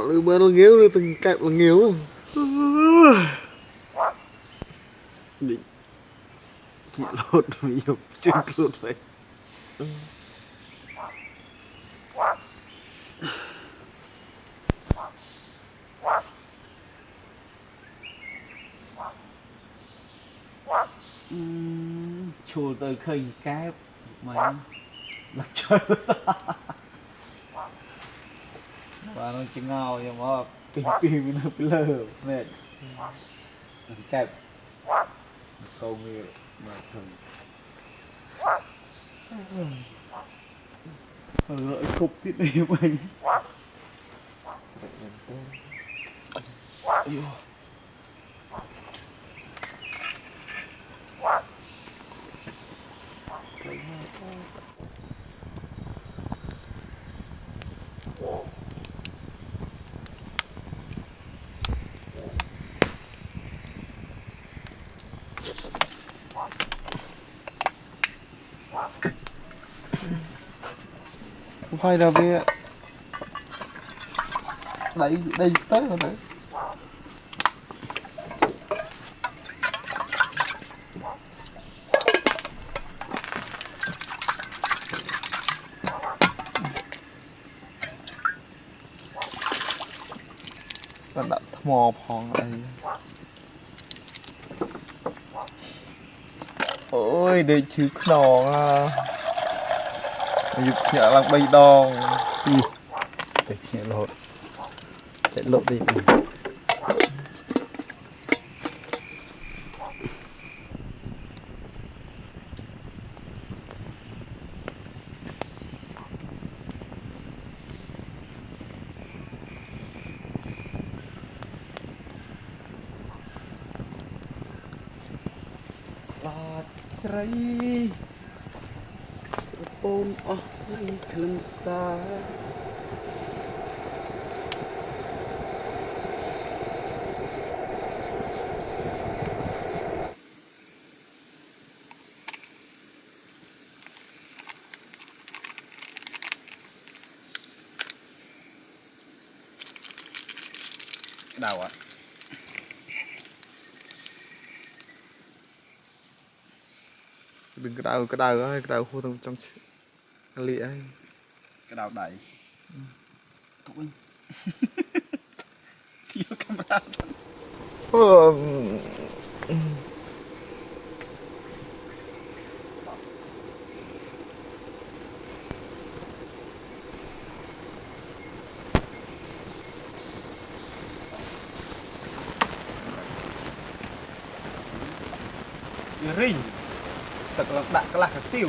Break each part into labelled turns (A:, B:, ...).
A: lư mơ nó nghếu lư từng kẹp là nghếu định chị lột mình dục chân lột vậy
B: chùa tới khơi cái mày lật chơi sao và nó chỉ ngào nhưng mà pin nó bị lờ mệt kẹp câu nghe mà thường lợi cục tí này mình
A: không phải là về đây đây tới rồi đấy còn đặt mò phong này ôi để chứ đòn à dục nhẹ làm bay đòn để nhẹ lột chạy lột đi Sri Pom oh kelem sa
B: đầu ạ
A: đừng cái đào khu trong lịa ấy
B: cái đầu đẩy thôi thiếu camera ring thật là đặt cái là cái siêu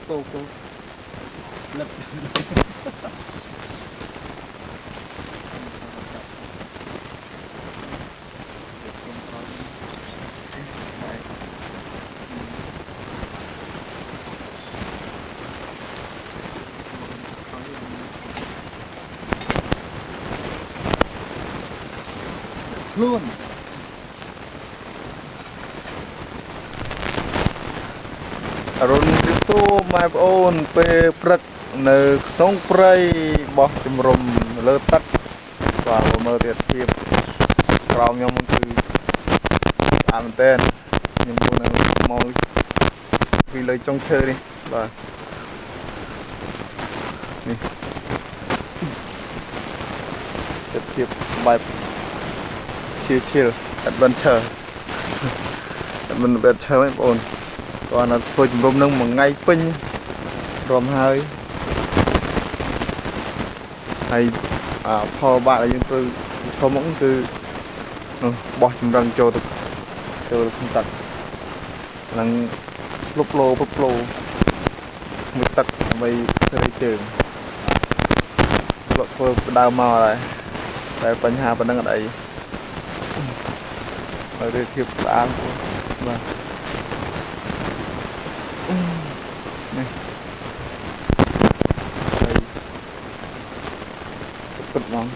A: cô
B: lật
A: luôn run đi xô mai ôn pe prật nơi không prey bọc chìm rùm lơ tắt và mơ tiệt thiệp rau nhom từ ăn tên nhưng mà mau vì lời trong chơi đi và tiệt thiệp bài chill adventure mình adventure mấy ôn còn là thôi chúng rôm nâng một ngày pin rôm hơi hay phò bạn là những từ số mẫu từ bỏ chúng răng cho không tật là lúc lô mới tật mày sẽ đi trường lột phơi đau mò này tại bệnh hà vẫn đang ở đây ở đây thiệp ăn và này đây cực ngon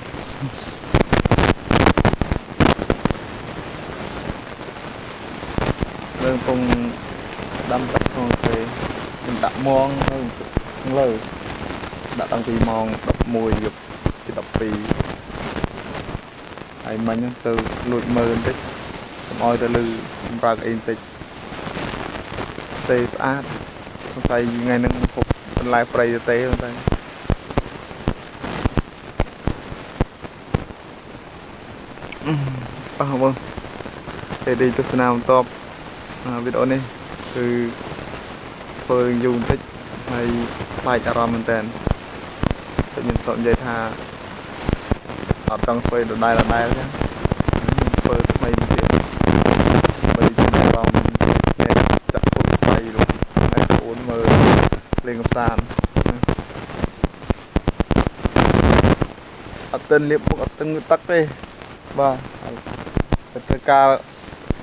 A: lên cùng đâm tắt con thì mình đặt món hơn លើដាក់តាំងពីម៉ោង 11 យប់ជិត 12 ហើយមិញហ្នឹងទៅលួចមើលបន្តិចកុំឲ្យទៅលឺសម្រាប់អីបន្តិចទេស្អាតសង្ស័យថ្ងៃហ្នឹងហូបបន្លែព្រៃទេហ្នឹងតែអស់បងតែដេកទស្សនាបន្ទាប់វីដេអូនេះគឺធ្វើយូរបន្តិចហើយផ្លាច់អារម្មណ៍មែនតើតែខ្ញុំសូមនិយាយថាអត់ចង់ធ្វើដដែលចឹងធ្វើថ្មីទៀតបើចំអារម្មណ៍អ្នកចាក់ពុទ្ធស័យលោកហើយអូនមើលលេងកំសាន្តអត់ទិនលៀបមុខអត់ទិនទឹកទេបាទតែត្រូវការ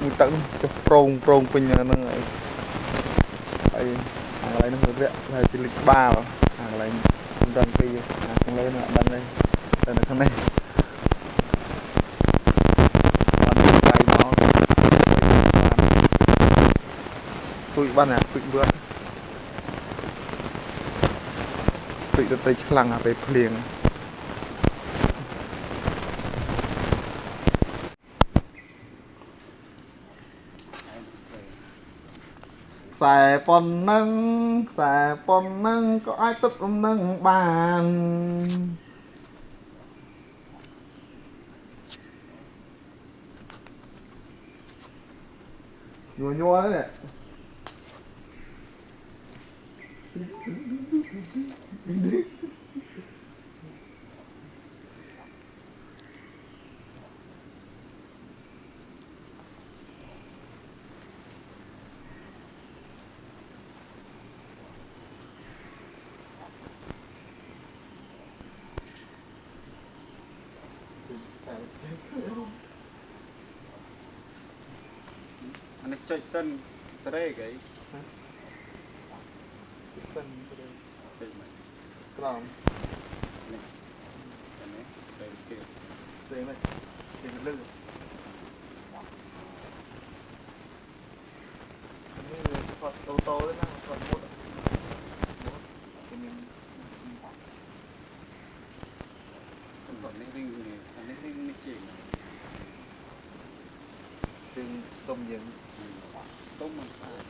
A: មួយទឹកចុះប្រងពេញហ្នឹងហើយអាកន្លែងហ្នឹងវាហើយជាលិចក្បាលអាកន្លែងរងពីខាងលើនោះអត់ដឹងទេតែនៅខាងនេះទួយបានណាទួយវត្តទួយទៅខ្លាំងពេលភ្លៀងតែប៉ុណ្ណឹងក៏អាចទឹកលំនឹងបានញ័រនេះ
B: អានេះចុចសិនស្រេកអី
A: សិន
B: ចុចមក
A: ក្រោម
B: នេះអានេះទៅទៀត
A: ស្អីមកគេលឺនេះថតតូតូទេណាថតមុតគេមាន
B: អានេះវិញនេះជាង
A: ស្ទុំយើង
B: ទុំមិនស្អាត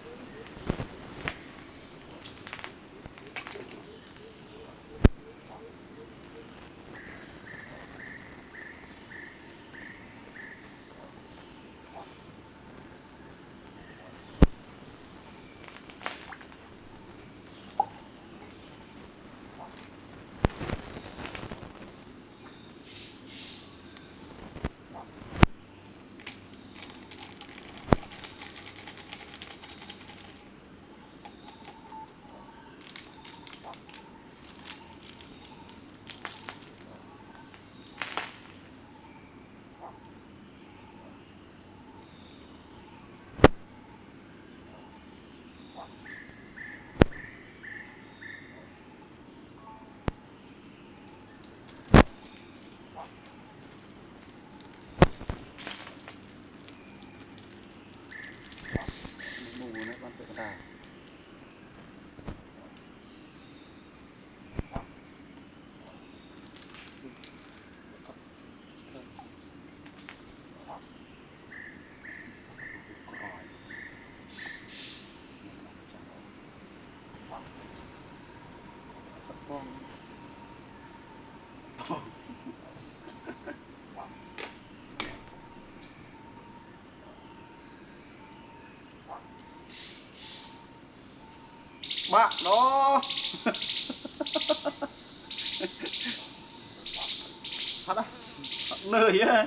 B: បាក់ណោហត់នឿយហ៎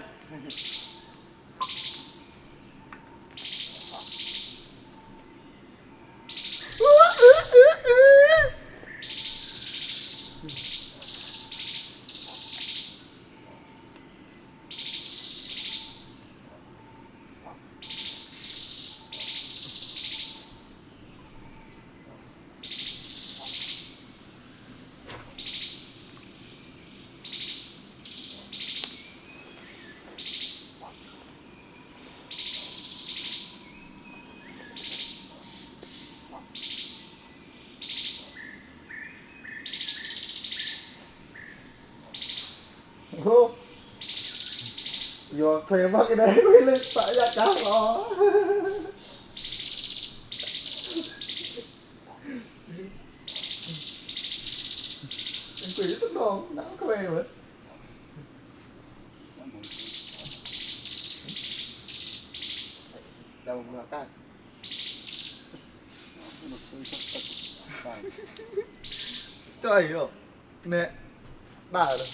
A: vô thuê mất cái đấy mới lên phải ra cá bò quỷ tức đòn nó có về rồi đâu mà ta trời ơi nè đà rồi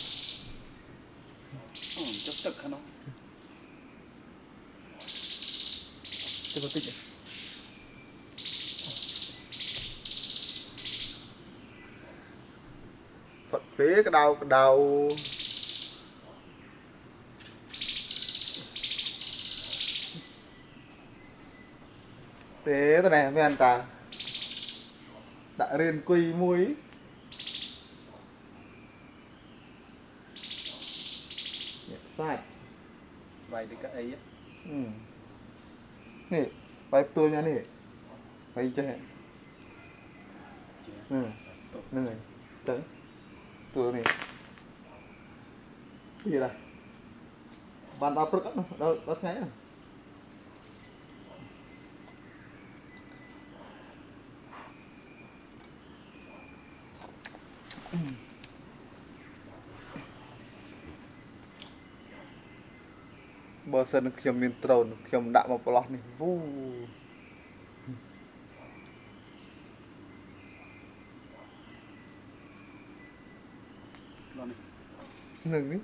B: chấp tức hả nó
A: chưa có tích Phật phía cái đầu thế thế này mấy anh ta đã riêng quy muối sai
B: vậy thì cái ấy á
A: nè bài tôi nha nè phải chơi này đấy tôi này cái gì đây bàn đạp rất đâu đó ngay à bờ sân khiêm miền trồn khiêm đạm một lọt này vu nừng đi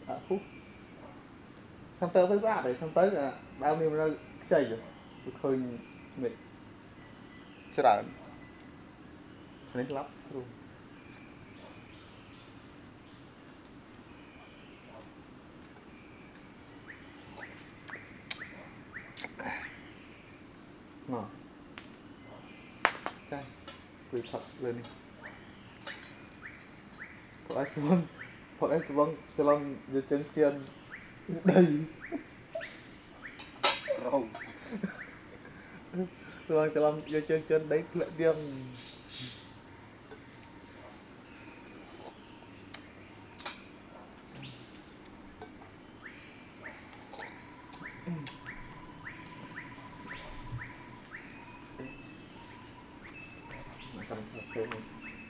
A: à phút thằng tới ra để thằng tới là bao nhiêu ra chảy rồi khơi mệt chưa đã lấy lắm luôn ngon cay quỳ thật lên đi có ai xuống có ai xuống cho lòng dưới chân kiên đầy
B: không
A: rồi cho lòng dưới chân đấy lại tiêm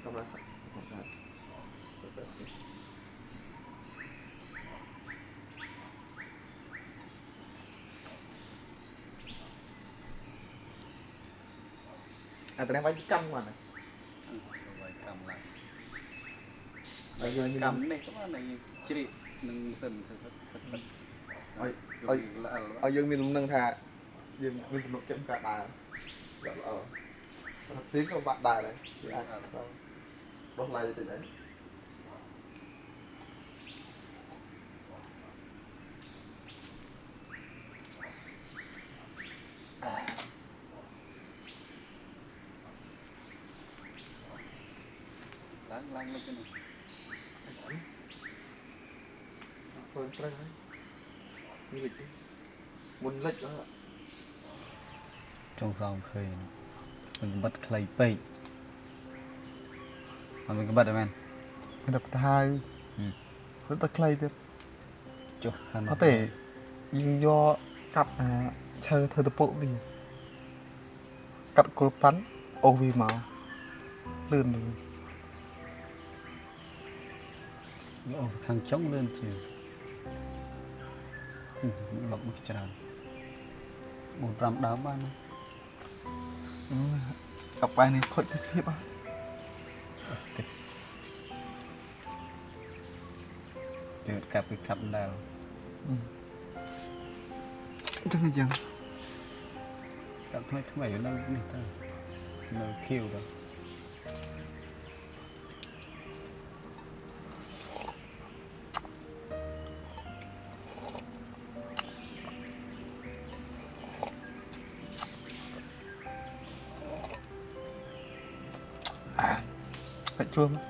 A: cầm ra à tụi em phải câm mà này
B: cầm lại
A: bây giờ như
B: cầm này các bạn này chị nâng sần
A: ở dương mình nâng thà dương mình một chấm cả đài ở tiếng của bạn đài đấy thì ai đốt lại từ đấy
B: lang lên cái này
A: thôi cái đấy lịch muốn lịch đó
B: trong dòng khơi mình bật clay pay mà mình có bật được men
A: đập thai rất là clay thế có thể do cặp chơi thơ tập bộ gì cặp cột bắn ô vi màuลื่นrồi
B: thằng trống lên chiều lọc một tràn một trăm đá ban
A: cặp bài này khỏi thích hiếp á
B: được cặp cái cặp nào
A: chắc là chẳng
B: cặp mấy thứ bảy ở đâu này ta nơi khiêu đâu
A: phải chua mà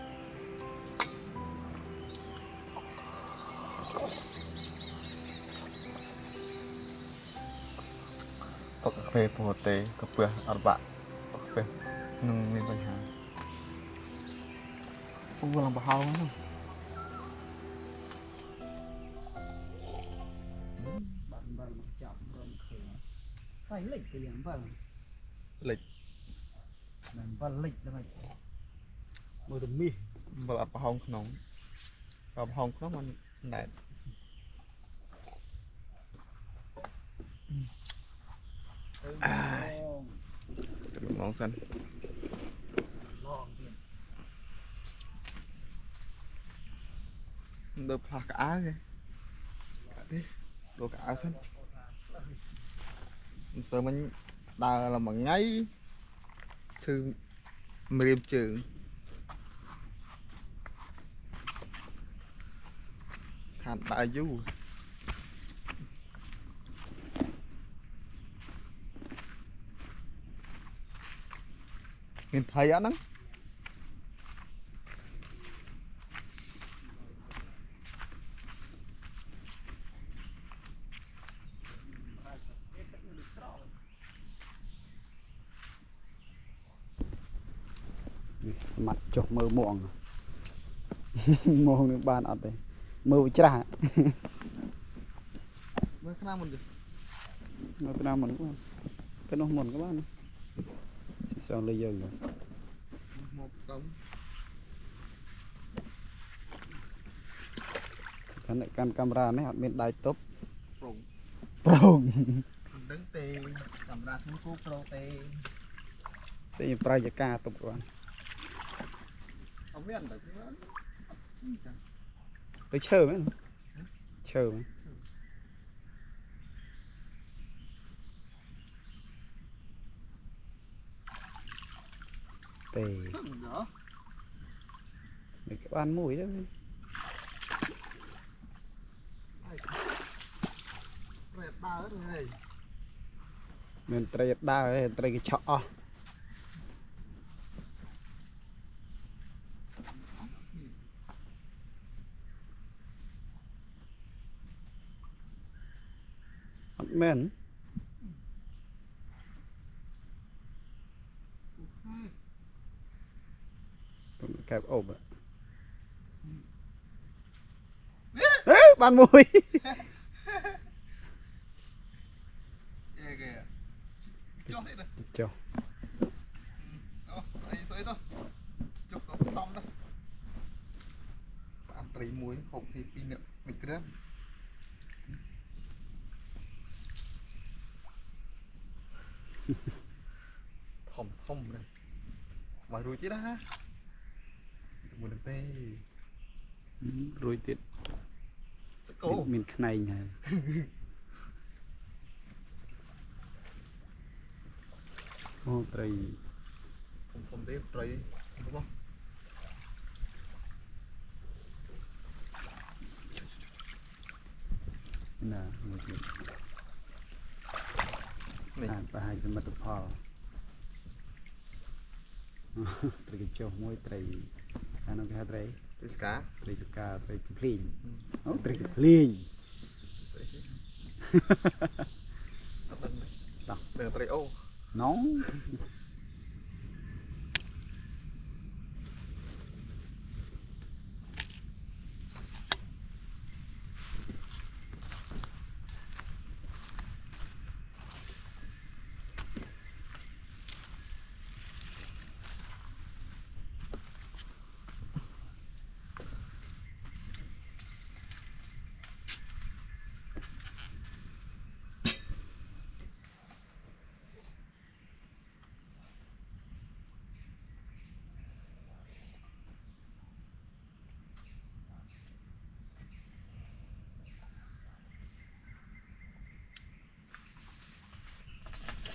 A: tóc cà phê phù tê cà phê ăn bạ cà phê nâng lên bánh hàng không vừa làm bảo hao nữa
C: phải lịch thì vâng
A: lịch
C: vâng lịch là mày mùi tùm mi
A: vào ập hông nóng ập hông nó mình này món xanh được phá cá kìa cá thế đồ cá xanh sợ mình đào là bằng ngay sư mềm trường khăn đại du nhìn thấy á nắng
C: mặt chọc mơ muộn muộn được bàn ở đây mơ với trả
A: mới khá mình được
C: mơ cái nào mình cũng cái nó muộn các bạn sao lấy giờ rồi
A: một cống
C: cái này camera này bên đài top
A: rụng
C: prong
A: đứng tê cầm ra thú cú pro tê
C: thì prai ca top các bạn
A: không biết anh chứ
C: tôi chờ mấy chờ mấy tề mấy cái ban mũi đó mình trai đa trai cái chọ men kẹp ốp ạ ban mùi cho
A: xoay thôi chụp xong thôi bạn lấy muối hộp thì pin nữa mình cứ thòng thông này mà rồi chứ đó muốn được tê
C: rồi tiệt
A: cô
C: mình cái này nè ô trai
A: thông thông tê trai đúng không
C: nè và hai cái mặt phò trai cái châu môi trai anh nói cái trai trai ska trai plin oh trai plin
A: đừng trai ô
C: nóng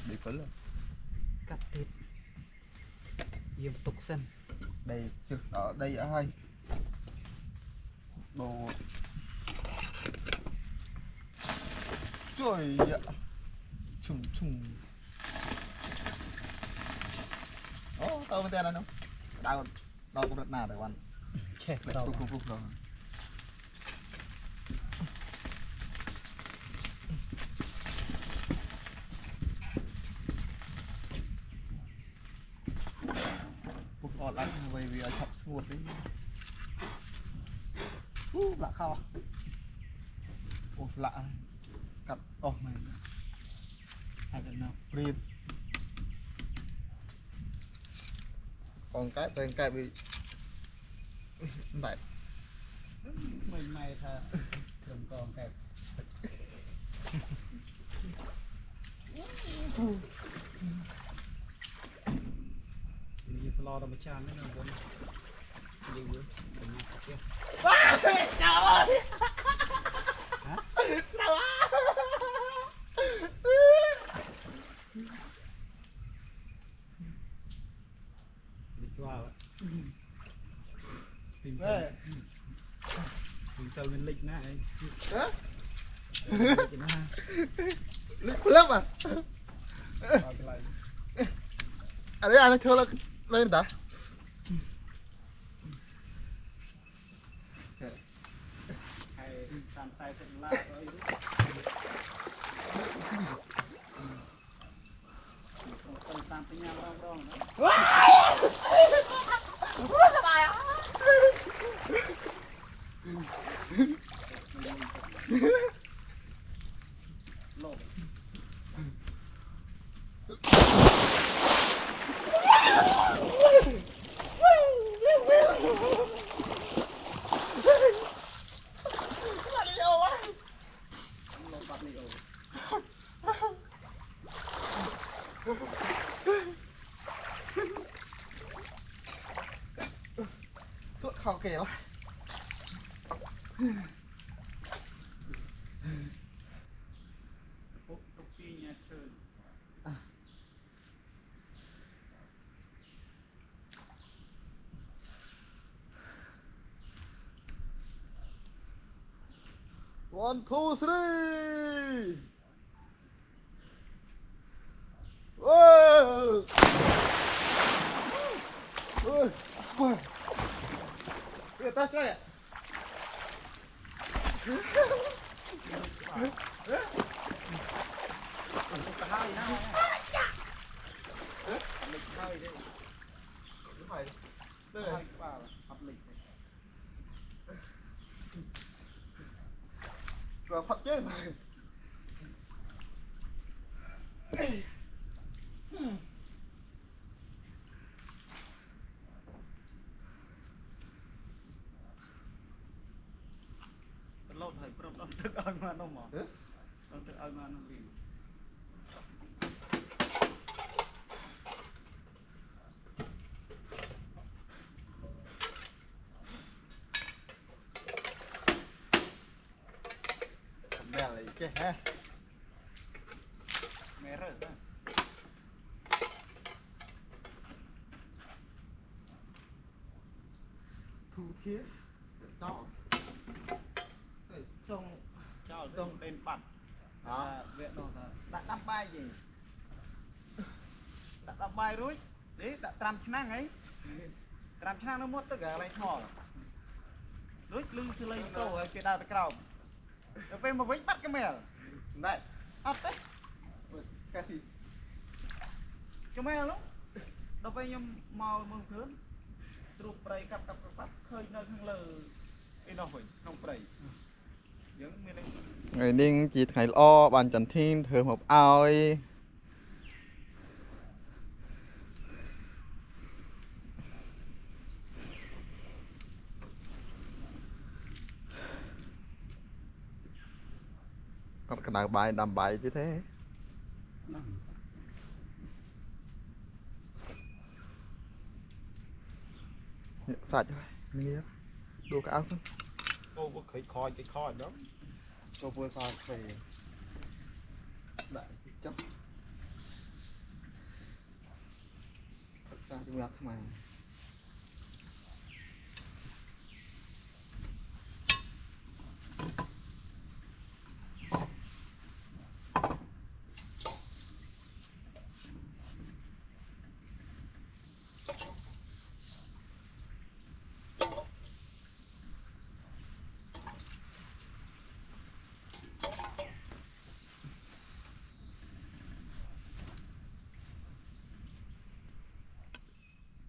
A: bị phấn rồi
C: cắt thịt diêm tục sân
A: đây trực ở đây ở hay đồ trời ạ trùng trùng ô tao bên tên này không đau đau cũng rất nào để ăn
C: chết
A: tao rồi ọt lắm vì chọc nguột đấy lạ khao lạ cắt này
B: I don't know.
A: ព្រៀតកងកែបតែកែបវាតែ
B: Mình mày thà đừng còn kẹp.
C: មានស្លោដល់មួយចានហ្នឹងបងយើងមើលខ្ញុំមកទៀត
A: Sao ơi.
C: Hả?
A: Sao á.
C: នេះស្វាពីសិលពីសិលមានលិចណាអី
A: Hả?
C: លិចណា
A: Lịch lắm à.
C: អត់កន្លែង
A: À đấy anh chơi lên ta.
C: ហើយ30 $40 អីទៅតាមបញ្ញារងណា
A: Tài à.
C: លោក
A: Đi đâu á.
C: លោកបាត់នេះអូ
A: Thuốc khó kể lắm.
C: ពុកទុកទីញ៉ាឈើ
A: 1 2 3. Ôi. Ôi. Ôi. Bây giờ ta chơi ạ. Phải. Đây này. Rồi phật chứ.
C: Lột thầy prop đón thức ơi mà nó mỏ
A: Hả?
C: đón thức ơi mà nó vì
A: Mẹ lại cái ha.
C: mẹ rớt đó
A: Thu thiết. Đó. Trong
C: cho trong đền bạch
A: đó.
C: viện đồ là
B: Đặt đắp bay gì? Đặt đắp bay rồi. Đấy, đặt tram chăng ấy. Tram chăng nó mất tất cả lại thò. Rồi lưng từ lấy câu ở phía đào tới cầu. Rồi về mà vĩnh bắt cái mèo.
A: Này.
B: Ấp đấy.
A: Cái gì?
B: Cái mèo lắm. Đâu về nhưng màu mừng thướn. Trụ prey cặp khơi nơi thằng lờ. Ê nó phải không prey. Dưỡng miền đây.
A: Ngày ninh chỉ thầy lo bàn trần thiên thường một ao. Còn cái đàn bài đàm bài chứ thế. Sạch rồi, nghe đồ cái áo xong.
C: cô có khởi khói cái khói đó
A: Cô vừa sạch về đại chấp thật ra chúng ta thế này.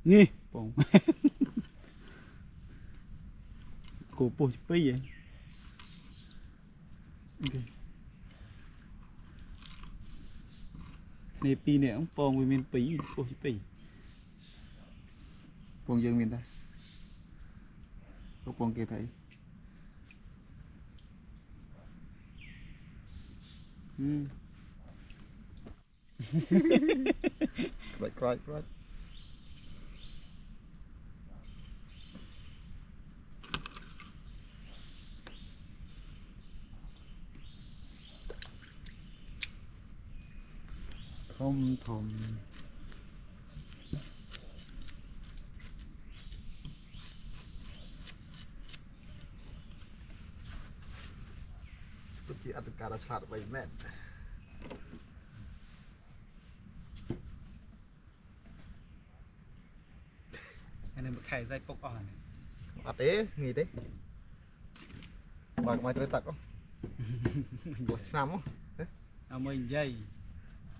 C: nghe bông cô bố bây vậy ok này pi này ông phong với miền pí ô chỉ pí
A: Quân dương miền ta có quân kia thấy right
C: thom
A: chỉ ăn cả là sạt vậy mẹ
C: anh em khai dây bốc on
A: ăn thế nghỉ thế mày tới tật không nằm không
C: mình dây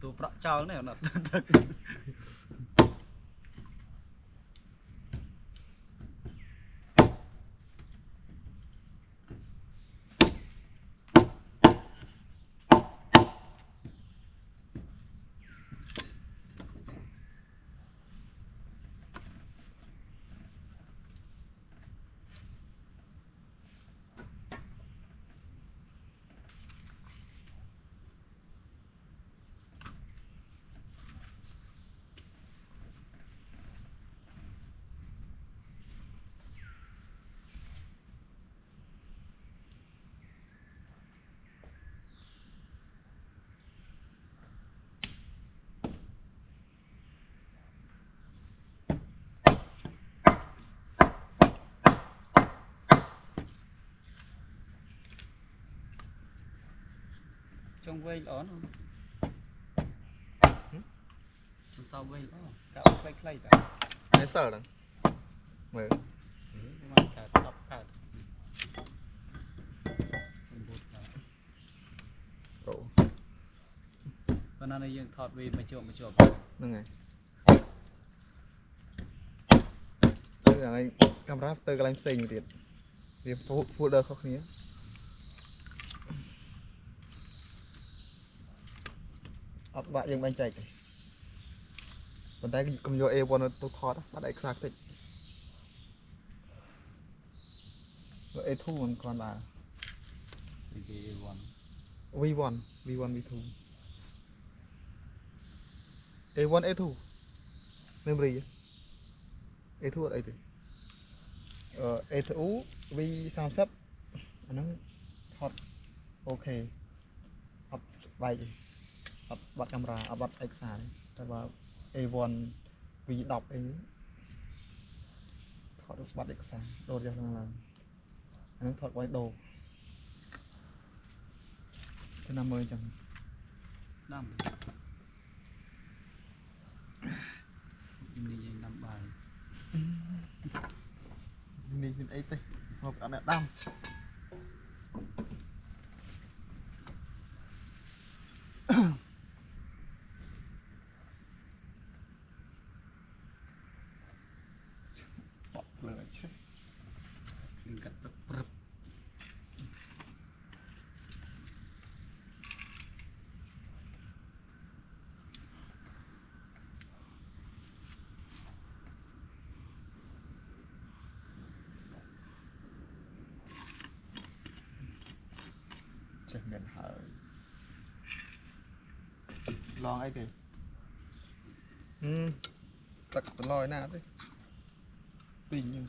C: tụ bọ trâu này nó trong quay đó không trong sau quay đó cạo clay cả
A: cái sợ đó mở
C: mà cả tóc cả
A: độ
C: còn này dương thọt về mà chuột
A: nâng này tức là anh camera từ cái anh xinh tiệt vì phụ đỡ khó khăn bạn dừng bánh chạy còn tay cầm vô e one tôi thoát bắt đại sạc thích rồi e thu còn là V1 V2 A1 A2 memory A2 ở đây thì A2 V30 nó hot ok hot bay hot bắt camera bắt extraแต่ว่า A1 V đọc ấy họ được bắt extra đồ cho là nó thật quay đồ cái 50 chẳng
C: năm ini yang 5 bài
A: mình ấy tê hộp ăn đã đam bọc lửa chết
C: mình cắt bập
A: chết miền hở lo ấy kì tật lòi nào đấy bình nhưng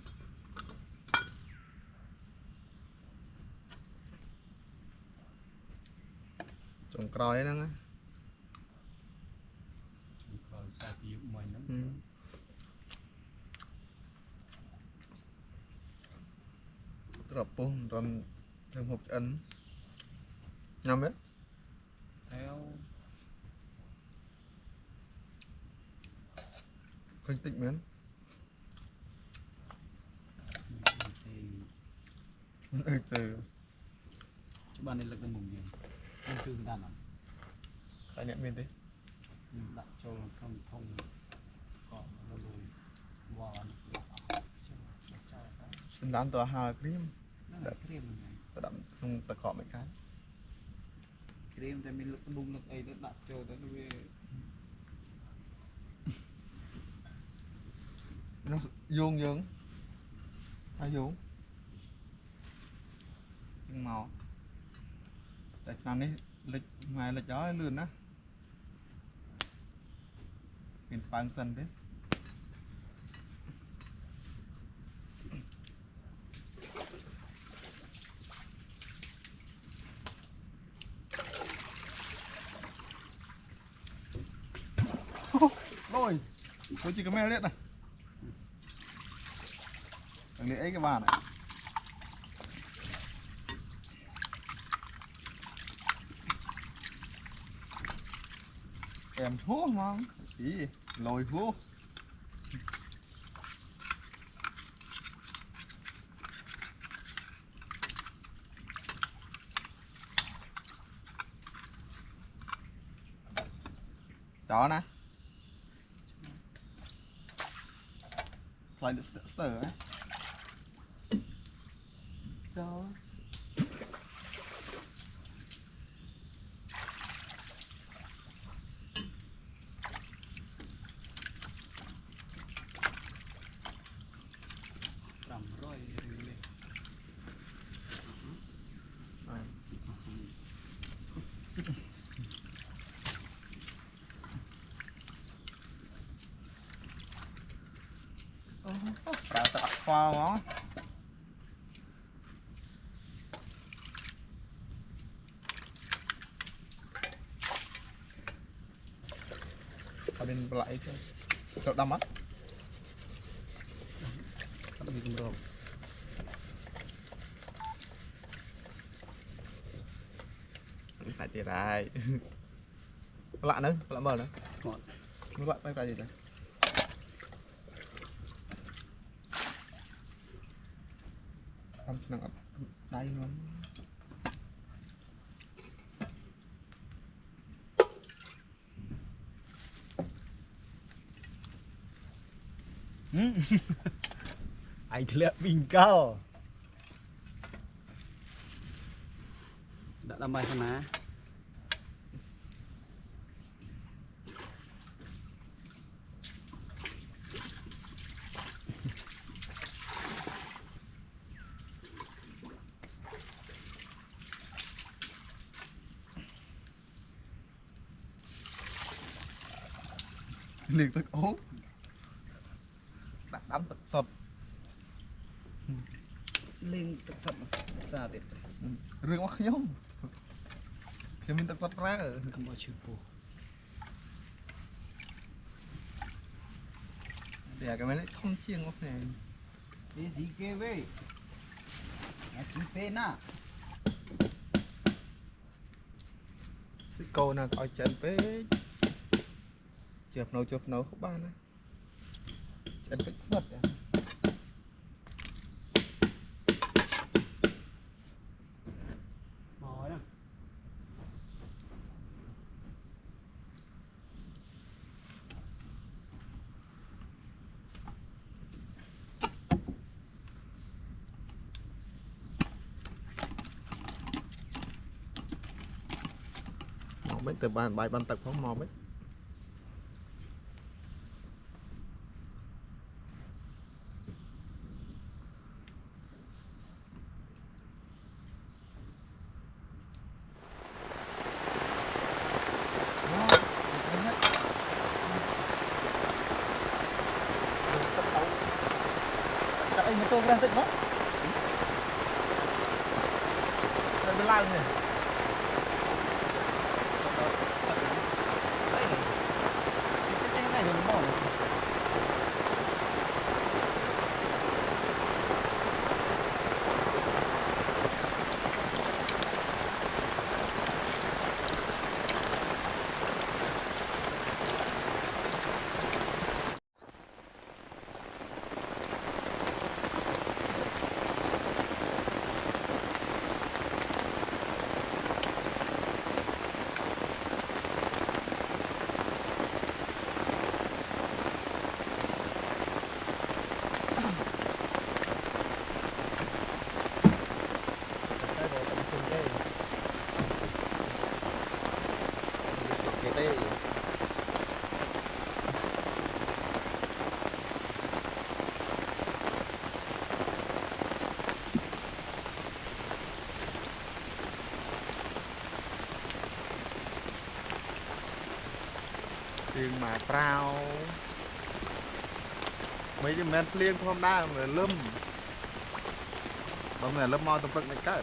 A: trồng còi đó á
C: còn sao thì mình nó
A: rất bông toàn thêm hộp ấn nhầm ấy
C: theo
A: khinh tịnh miếng từ
C: chú bạn này lực lên mùng nhiều không chưa đàn lắm
A: khái niệm miền thế
C: đặt cho không còn rồi vào
A: làm tòa hà cream
C: cream
A: ta đậm không ta cọ mấy cái
C: cream thì mình lực bung lực ấy nó đặt cho tới
A: Dùng dùng. Dùng. Màu. Tại sao này lịch ngày lịch gió lươn á. Mình phang sân đấy. Rồi, tôi chỉ có mẹ liệt này. Thằng liệt ấy cái bàn này. Em thua mà. Ý, lồi thua. Chó nè. Slide stir ấy. Chó.ប្រើទឹកអត់ខ្វល់ហ្មងអត់មានបន្លាក់អីទេចូលដាំអត់អត់មានគម្របនេះសាច់ទៀតហើយបន្លាក់ហ្នឹងបន្លាក់មើលហ្នឹងបន្លាក់បែបទៀតទៅឆ្នាំអត់ដៃហ្នឹង
C: Anhធ្លាក់វិញកោដាក់ដើម្បីខាងណា
A: liềnទឹកốp đặt đắmទឹកsọt
C: lênទឹកសត្វសាទៀត
A: រឿងរបស់ខ្ញុំមានទឹកសតប្រើ
C: កំបោះឈឺពោះ
A: តែគេមិនធំជាងមកនេះ
C: នេះស៊ីគេវិញអាស៊ីពេណា
A: ស៊ីកោណាឲ្យចិនពេកជាភ្នៅក៏បានណាចិនពេកស្វិត mấy từ bàn bài ban tập phóng mò mấy các anh tôi đang tịnh đó đây bên lai này mà trao mấy cái men liên không đa mà lâm bấm này lâm mo tập lực này cắt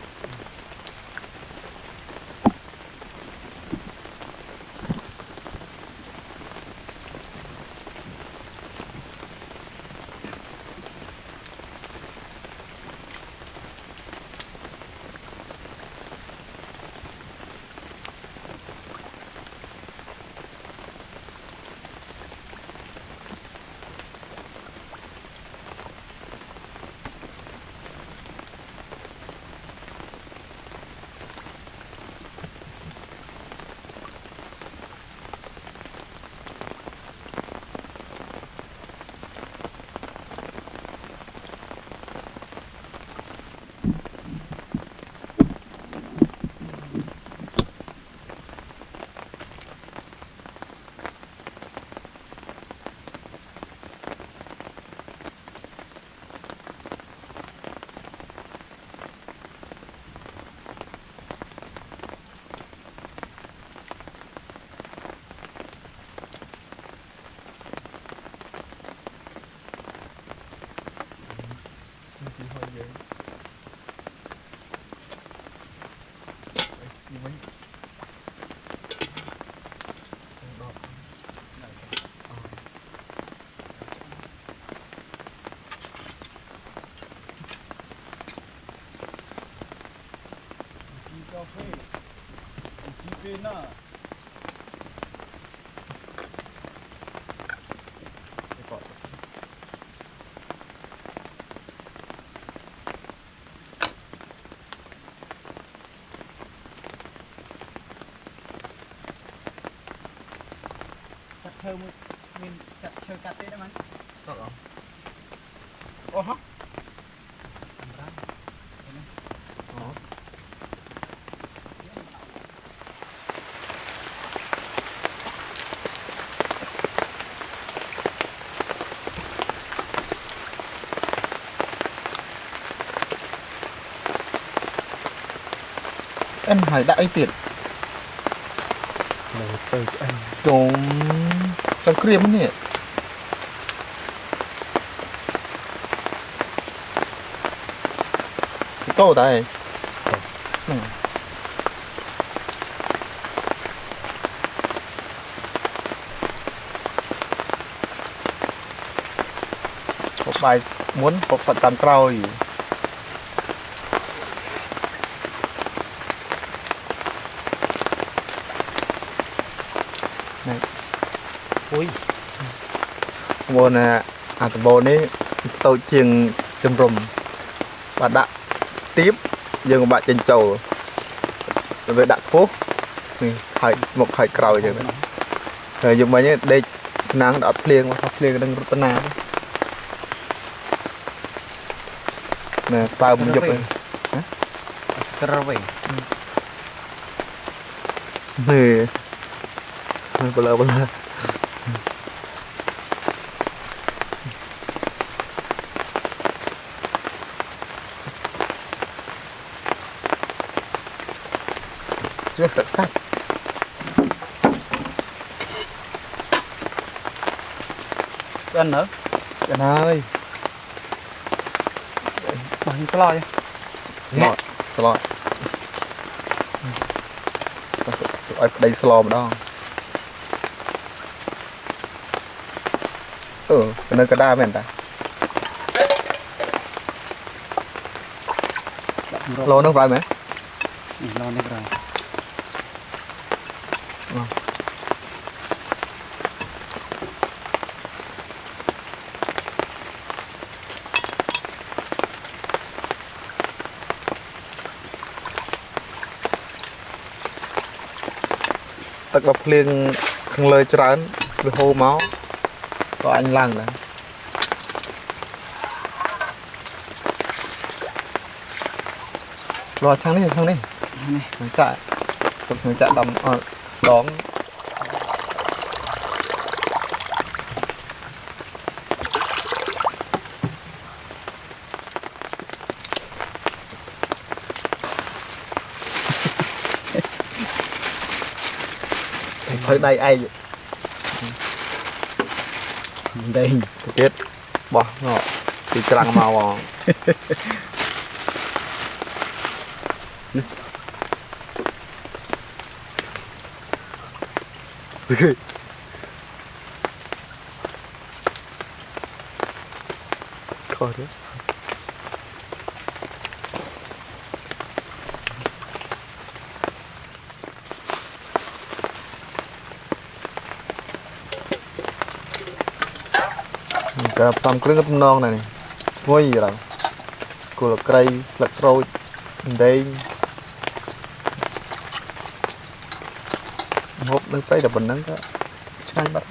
B: cà phê xí phê nè cắt thơ mình cắt thơ cắt tết đấy mà ô hả
A: anh hải đại tiệt
C: lời sơ cho anh
A: trốn trong kriêm nè cái câu tại một bài muốn một phần tam cao gì này
C: ui
A: môn tầm bồn ấy tôi chiêng châm rùm và đặt tiếp dương bạn trên chầu rồi đặt phố hai một hai cầu vậy rồi dùng mấy nhé đây nắng đã liền đừng rút nào nè sao mình giúp này
C: Scrappy
A: nè bala chưa sạch sạch
C: anh nữa
A: anh ơi
C: bao nhiêu cái loi
A: Slot, slot. Đây slot mà đó. Cái nơi cái đa mình ta. Lô nó phải mày.
C: lo này rồi
A: tất bậc liên không lời trán với hô máu có anh lăng này lo sang đi người chạy người chạy đầm đón thấy đây ai
C: đây
A: tiết bỏ nó thì trăng màu vào coi đấy cái tầm cái ngấp non này ngồi gì rồi cô là cây lật rồi đây hộp nó phải là bình nắng đó sang bắt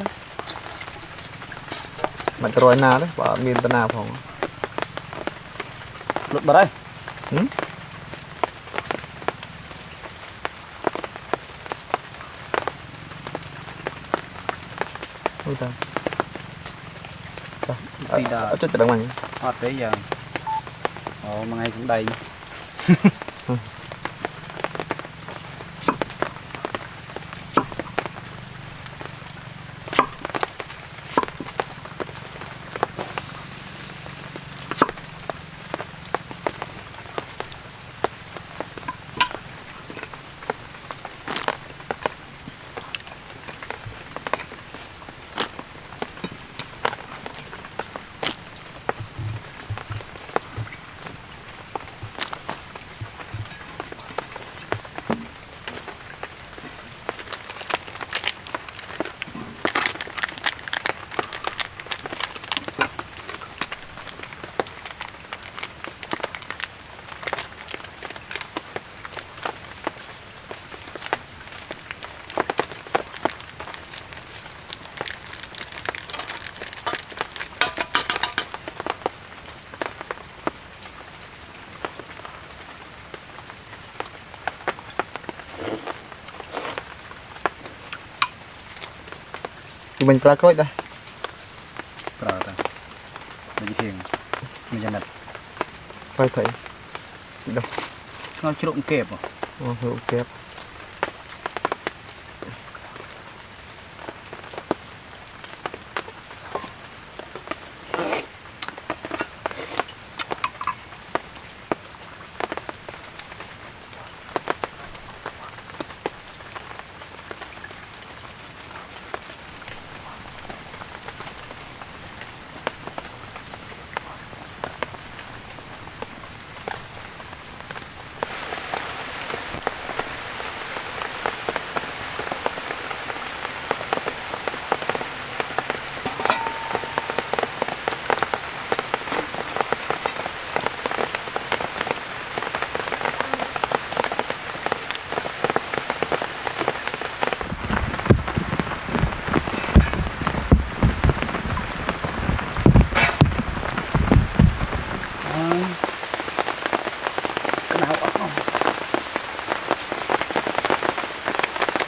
A: mà rồi nào đấy bảo miền tây nào phòng
C: lụt vào đây
A: ôi ta
C: đi đờ
A: ở trên tầng mình
C: hot đấy giờ mà ngay cũng đầy
A: thì mình ra coi đây
C: rồi ta mình thiền mìnhจะ
A: phải thấy đâu
C: sao trộn kẹp à
A: ok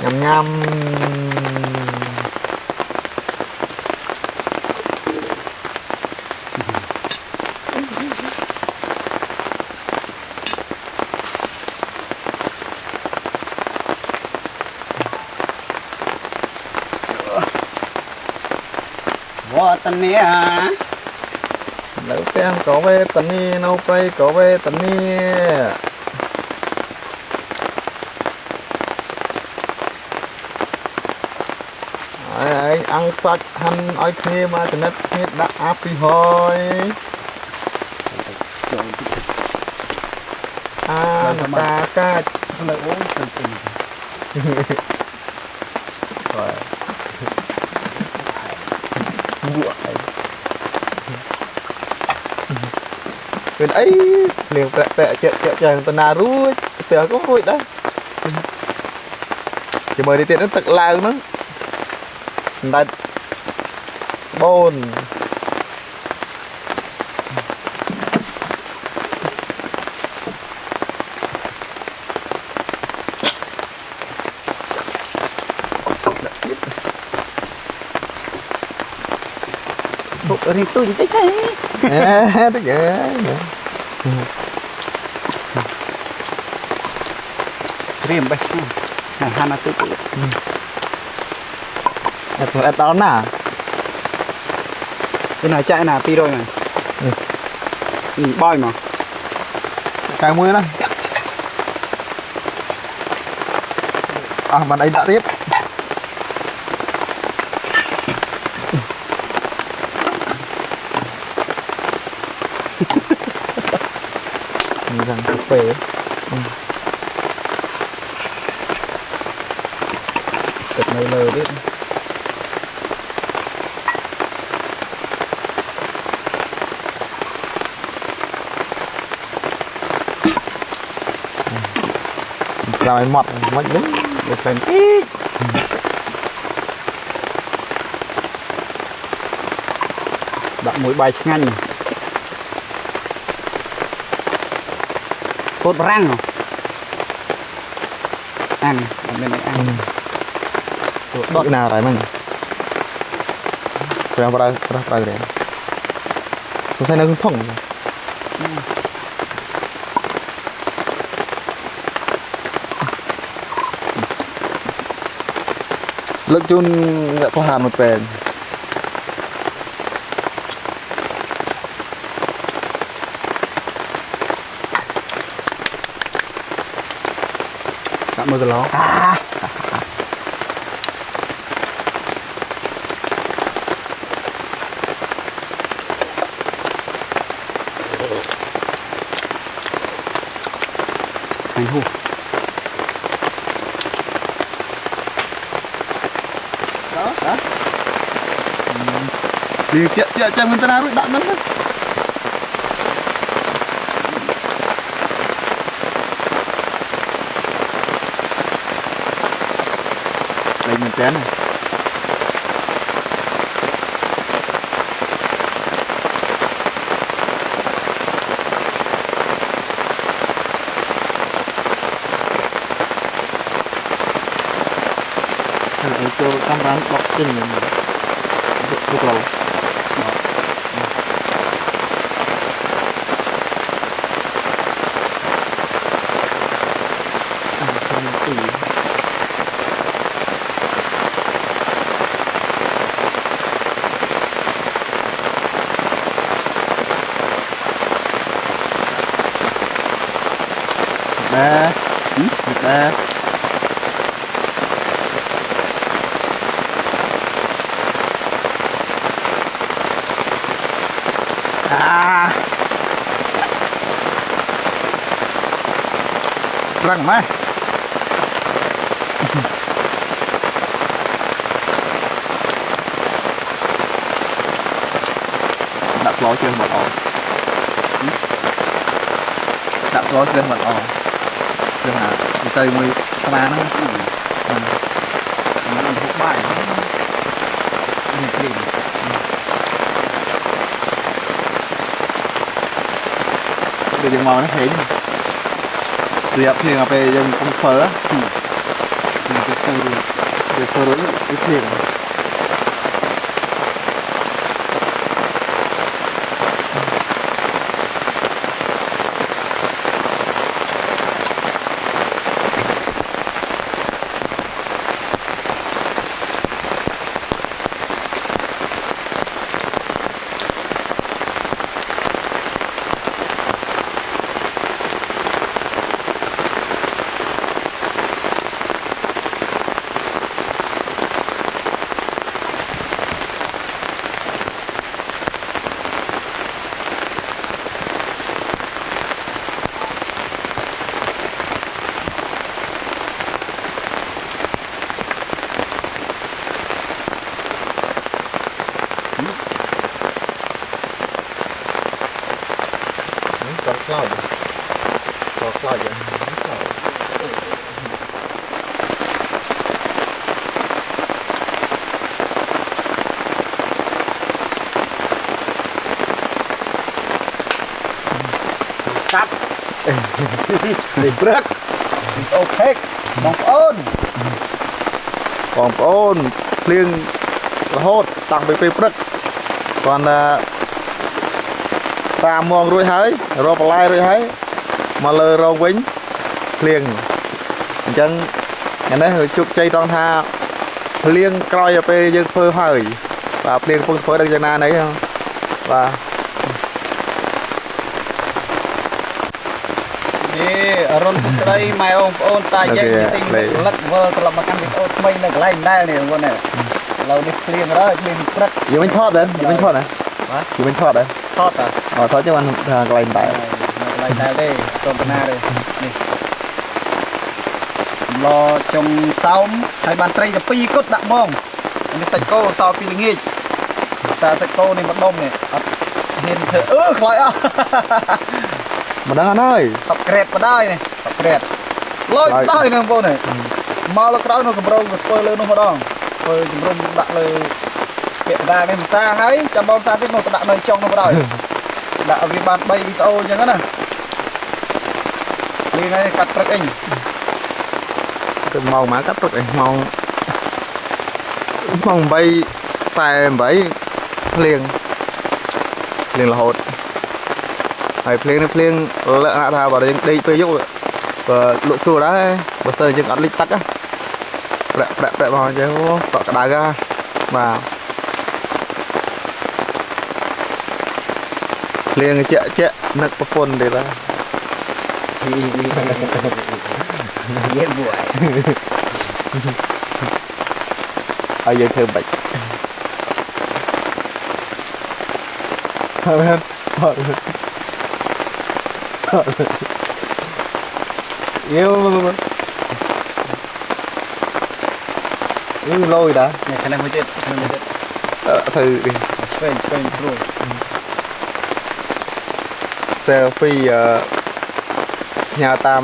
A: nhầm nhầm
C: vô tình nè
A: lỡ tem có về tận đi nấu cây có về tận đi ấy ăn sạch hành oi kia mà từ nét hết đã áp đi thôi à ta ca
C: lời uống tình tình
A: rồi bụi bên ấy liền tệ chợ chàng tận nào rúi tựa có vui đấy chỉ mời đi tiện nó tật lao nó đặt bồn
C: thuộc ở đây tôi thấy thế
A: đấy vậy
C: riêng bách hana tự
A: đó nè
C: cái này chạy là pi rồi này bôi mà
A: cái mũi này bạn ấy đã tiếp như rằng cà phê cực này lời biết rồi mọt đúng để xem ít
C: đặt mũi bài nhanh cốt răng ăn bên này ăn
A: đọt nào đấy mình rồi vào đây đấy tôi thấy nó cũng thủng lực chun nggak tahan một pen
C: sẵn mưa ló hành hù
A: đó đi chợ người ta nào đạn lắm đấy đây mình té này cho camera bọc trên mình được lâu đá đá răng mai đặt lối trên mặt ổ đặt lối trên mặt ổ trên hả đi tây mới các bạn nó
C: ăn hút bài liền
A: bây giờ màu nó thấy thì ập thì về dùng con phở cái phở đối cái thiền cloud vậy
C: cắt
A: đi bước
C: ok
A: bóng ôn liên là hốt tăng về phê bước còn ta mong rồi hỡi rồi lại rồi hỡi mà lơ rong vĩnh liền chân ngày nay hơi chụp chơi trong tha liền coi về dương phơi hơi và liền phơi được chân na đấy không បាទ
B: នេះរុនស្រីម៉ែបងប្អូនតាយើងទីលឹកវើត្រឡប់មកកាន់វីដេអូថ្មីនៅកន្លែងដែរនេះបងនេះឥឡូវនេះភ្លៀងរើភ្លៀងព្រឹក
A: យើងមិនថតដែរយើងមិនថតណា
B: បាទ
A: យើងមិនថតដែរ
B: ថតតា
A: អត់ថតទេបានកន្លែងដែរ
B: នៅកន្លែងដែរទេតនតាណាទេនេះសម្លចុងសោមហើយបានត្រីទៅ2គត់ដាក់មកនេះសាច់គោសោពីល្ងាចសាសាច់គោនេះមកដុំនេះអត់ហ៊ានធ្វើខ្លោចអស់
A: មិនដឹងអត់ហើយ
B: តបក្រេតបដាយនេះតបក្រេតលុយបដាយនឹងបងប្អូននេះមកលើក្រោយនៅកម្រងទៅធ្វើលើនោះម្ដងធ្វើជំរុំដាក់លើពាក់កណ្ដាលនេះមិនសាហើយចាំបងសាទៀតមកដាក់នៅចុងនោះម្ដងដាក់ឲ្យវាបាន3វីដេអូអញ្ចឹងណានេះថ្ងៃកាត់ព្រឹកអី
A: ទៅម៉ោងម៉ាកាត់ព្រឹកឯងម៉ោង8:48ភ្លៀងរហូតហើយភ្លៀងនេះភ្លៀងលក្ខណៈថាបើយើងដេកពេលយប់បើលក់សួរដែរបើសិនយើងអត់លិចទឹកណាប្រាក់មកអញ្ចឹងតក់ក្តៅហ่าបាទភ្លៀងជាក់នឹកប្រពន្ធទៀតហ่า
B: យេបួយ
A: ឲ្យយើងធ្វើបាច់ហើយមែនអត់យើងលុយដែរ
B: នេះខាងនេះមួយទៀតខាងនេះទៀត
A: ទៅ
B: ឆ្វេងស្រួល
A: selfie ញ៉ាតាម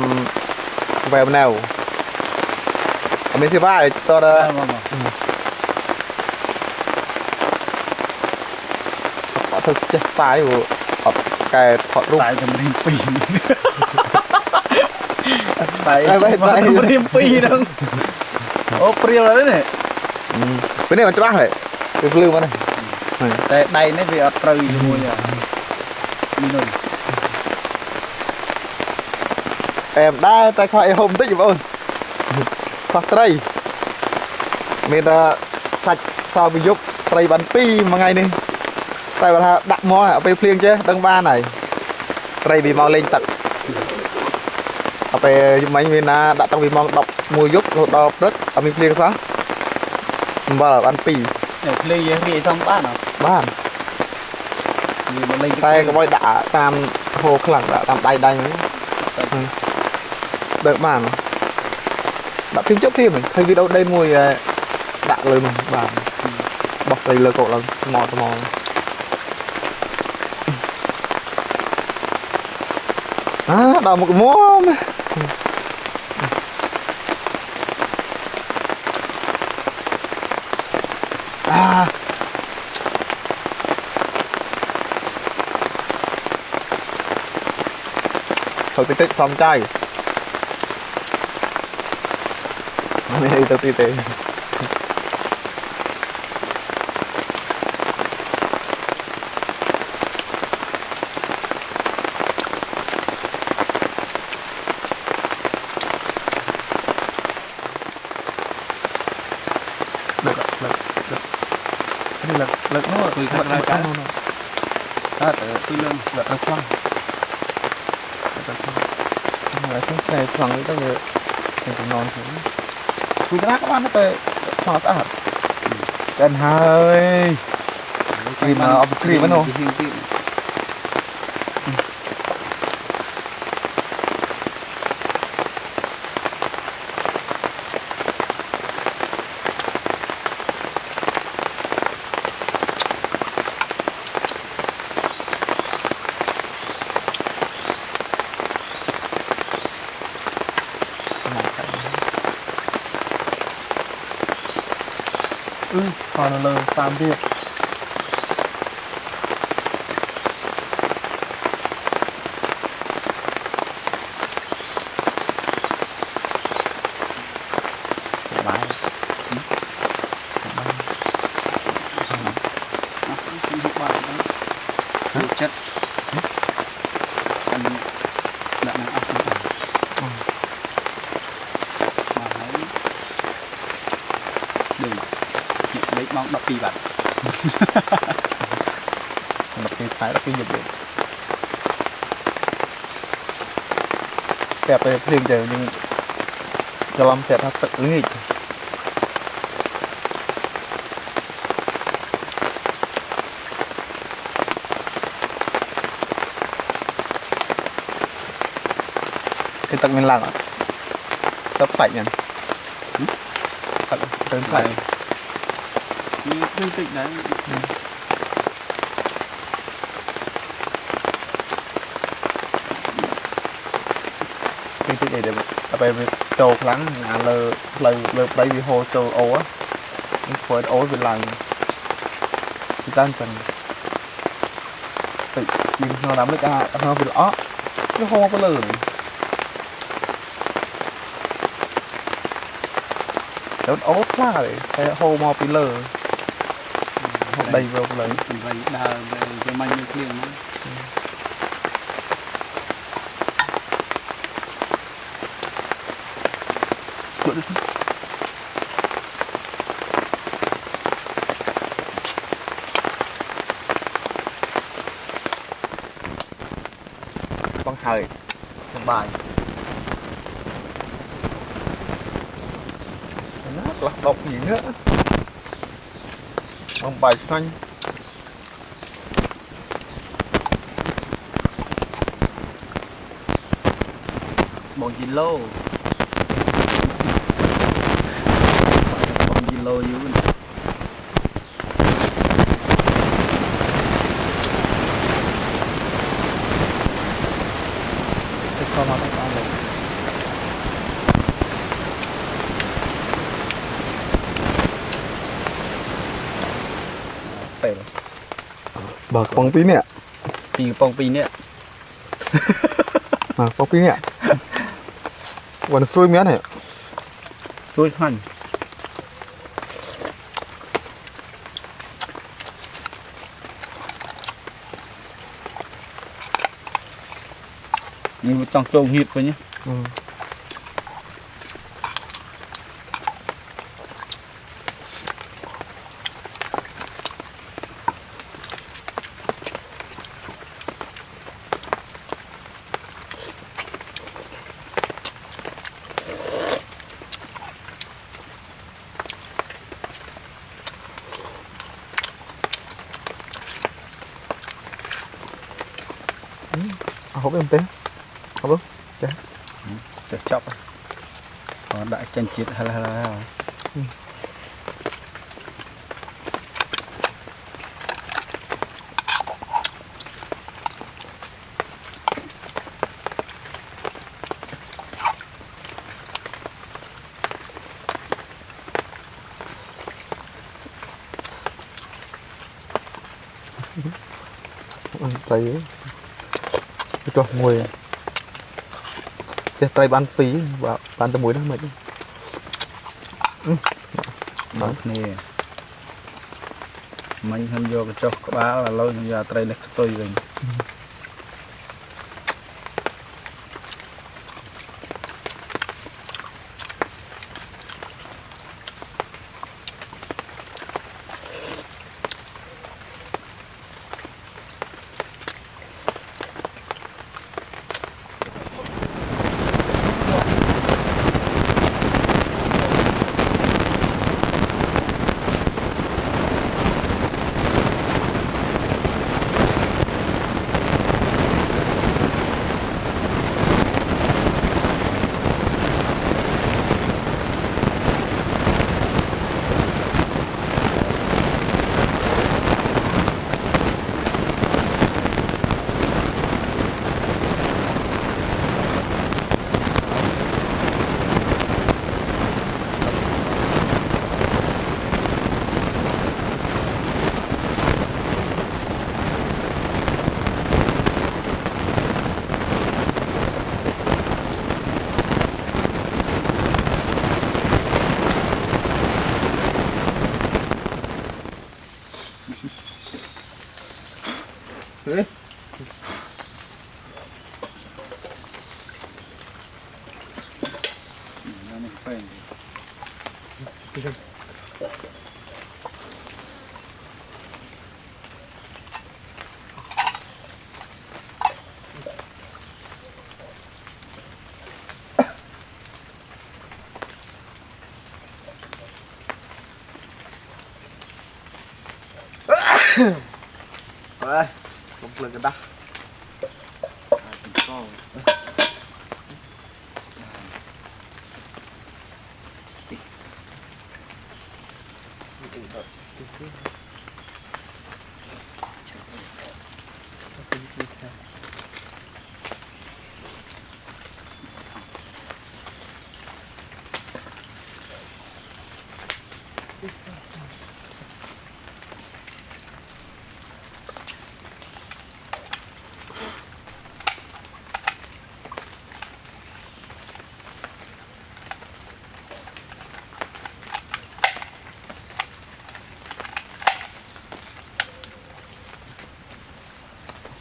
A: web now អត់មានសេវាតត
B: មក
A: អត់ទៅចេះ style អត់កែថតរូប
B: ស្ទាយចម្រៀង2ស្ទាយចម្រៀង2ហ្នឹងអូព្រាលហើយនេះ
A: ពេលនេះមិនច្បាស់ទេវាភ្លឺមកនេះ
B: តែដៃនេះវាអត់ត្រូវជាមួយនេះនោះ
A: អែមដែរតែខ្វះអីហូបបន្តិចបងប្អូនខ្វះត្រីមានតែសាច់សោពីយប់ត្រីបាន2មួយថ្ងៃនេះតែបើថាដាក់មកឲ្យពេលភ្លៀងចេះដឹងបានហើយត្រីវាមកលេងទឹកពេលយប់មិញមានណាដាក់តាំងពីម៉ោង11យប់រហូតដល់ព្រឹកអត់មានភ្លៀងសោះអំបិលបាន2
B: ភ្លេងយើងរៀបសំបានអត់
A: បាន
B: វាមកលេង
A: តែកុំឲ្យដាក់តាមហូរខ្លាំងដាក់តាមដៃហ្នឹងដើរបានដាក់ជប់ព្រាមឃើញវីដេអូដេញមួយដាក់លើនោះបានបោះត្រីលើកោឡើងថ្មដល់មុខមុំthôi tích xong chay này tao tí tê lực nó tùy khác ra cá đó tùy lưng lực nó khoan lại không xài phần cái đó rồi mình ngon xuống tùy khác các bạn nó tới hòa xã hạt chân hơi khi mà ông khi vẫn không còn là lờ tam việt
B: chất ăn đạn năng áp mà thấy đừng lấy mong đọc kỳ bạn
A: đọc kỳ
B: hãy là kinh nghiệm được đẹp về phim giờ nhưng cho làm đẹp nó tự nghịch cái tầng mình làm ạ tấp phải nhỉ tầng phải
C: như tương tự đấy
B: cái này để về trâu lắng là lơ lấy bị hồ trâu ố á phơi ố bị lằng thì tan cần tự nhưng nó làm được nó bị lõ cái hồ có lơ này nó ố ra rồi cái hồ mò bị lơ hồ đầy vào lấy
C: vậy đào về cái manh như kia nữa
B: con thời con bài nó là độc gì nữa con bài xanh
C: bọn kilo dưới này
B: cái con nó có này tệ bờ phong tí nè
C: pi phong pi nè
B: mà phong tí nèวันซุยเมียเนี่ย
C: tôi hành nhưng mà trong trâu hiệp thôi nhé
B: hộp em té hộp luôn
C: chọc chọc còn đại chân chết hay là
B: tay cho mùi cái tay bán phí và bán tầm muối đó mày
C: đó nè mình tham vô cái chọc có bá là lâu giờ tay này tôi rồi
A: đây không lên cái đá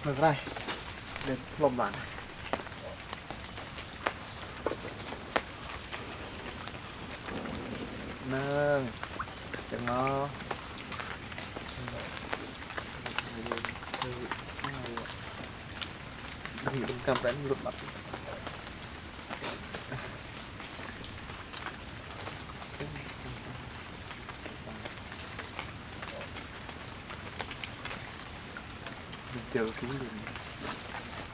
A: được đây lên lồng bạn nâng chẳng nó đừng cầm đánh lụt mặt chờ xuống đi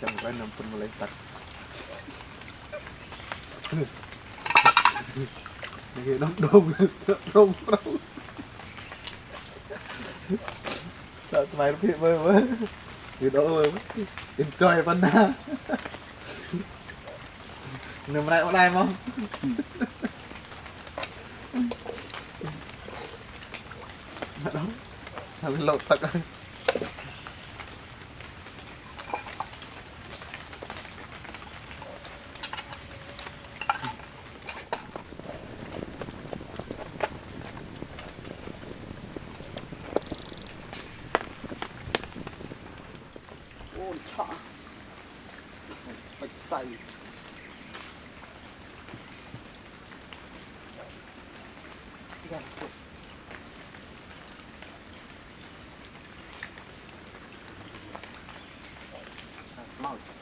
A: chẳng phải nằm phân mà lấy tật cái đóng đông đông đông sợ mày nó bị mơ mơ thì đó mơ enjoy văn na nằm lại ở đây không đó làm lột tật ơi
B: ôi chọ bạch say Mouse.